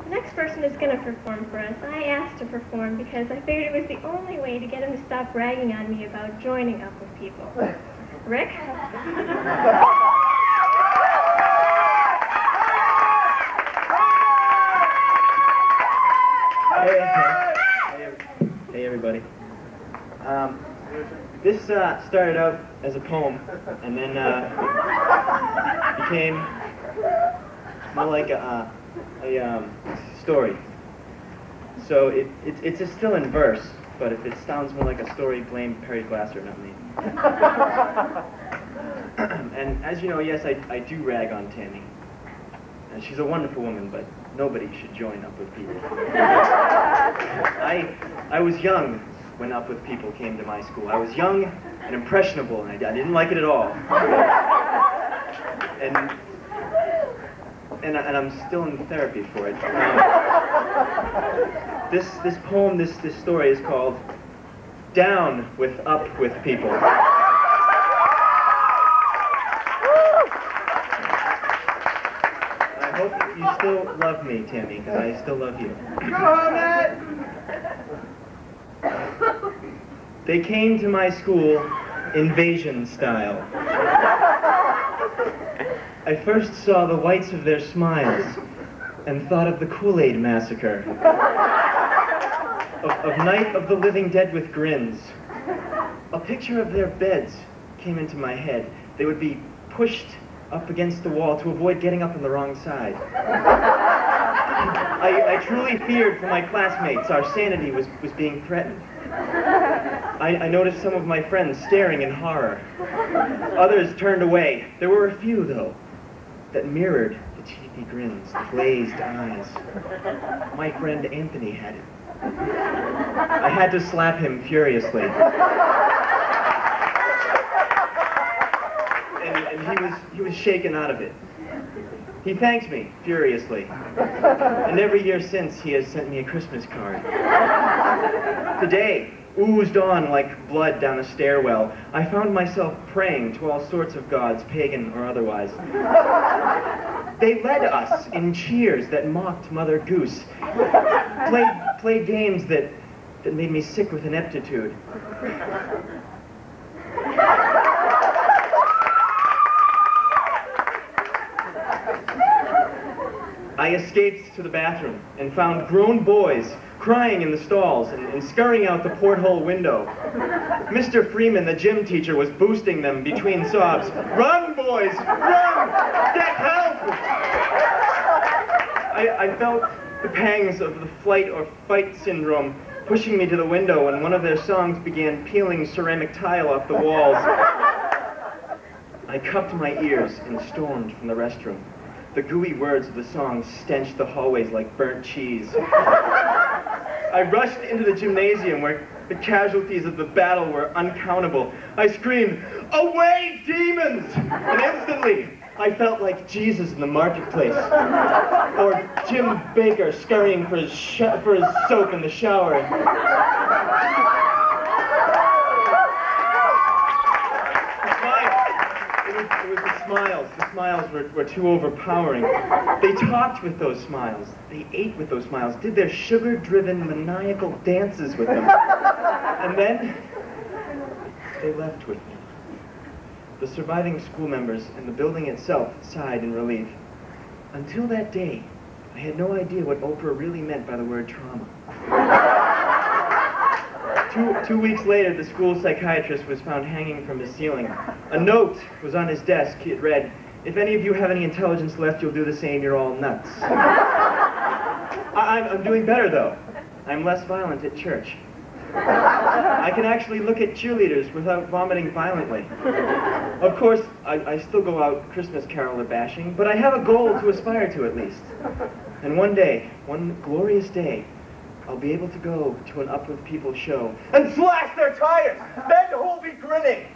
The next person is going to perform for us. I asked to perform because I figured it was the only way to get him to stop bragging on me about joining up with people. Rick? Hey everybody. This started out as a poem and then became more like a story. So it's still in verse, but if it sounds more like a story, blame Perry Glasser, not me. And as you know, yes, I do rag on Tammy. And she's a wonderful woman, but nobody should join Up With People. I was young when Up With People came to my school. I was young and impressionable, and I didn't like it at all. And I'm still in therapy for it. This poem, this story is called Down with Up With People. I hope you still love me, Tammy, because I still love you. Go on, Matt! They came to my school invasion style. I first saw the whites of their smiles and thought of the Kool-Aid massacre, of Night of the Living Dead with grins. A picture of their beds came into my head. They would be pushed up against the wall to avoid getting up on the wrong side. I truly feared for my classmates. Our sanity was being threatened. I noticed some of my friends staring in horror. Others turned away. There were a few, though, that mirrored the cheeky grins, the glazed eyes. My friend Anthony had it. I had to slap him furiously. And he was shaken out of it. He thanks me furiously. And every year since, he has sent me a Christmas card. Today, oozed on like blood down a stairwell, I found myself praying to all sorts of gods, pagan or otherwise. They led us in cheers that mocked Mother Goose, played games that made me sick with ineptitude. I escaped to the bathroom and found grown boys crying in the stalls and scurrying out the porthole window. Mr. Freeman, the gym teacher, was boosting them between sobs. Run, boys! Run! Get help! I felt the pangs of the flight or fight syndrome pushing me to the window when one of their songs began peeling ceramic tile off the walls. I cupped my ears and stormed from the restroom. The gooey words of the song stenched the hallways like burnt cheese. I rushed into the gymnasium where the casualties of the battle were uncountable. I screamed, "Away, demons!" And instantly, I felt like Jesus in the marketplace, or Jim Baker scurrying for his soap in the shower. It was the smiles. The smiles were too overpowering. They talked with those smiles. They ate with those smiles, did their sugar-driven maniacal dances with them. And then, they left with me. The surviving school members and the building itself sighed in relief. Until that day, I had no idea what Oprah really meant by the word trauma. 2 weeks later, the school psychiatrist was found hanging from his ceiling. A note was on his desk. It read, "If any of you have any intelligence left, you'll do the same. You're all nuts." I'm doing better, though. I'm less violent at church. I can actually look at cheerleaders without vomiting violently. Of course, I still go out Christmas caroler bashing, but I have a goal to aspire to at least. And one day, one glorious day, I'll be able to go to an Up With People show and slash their tires. Then who'll be grinning?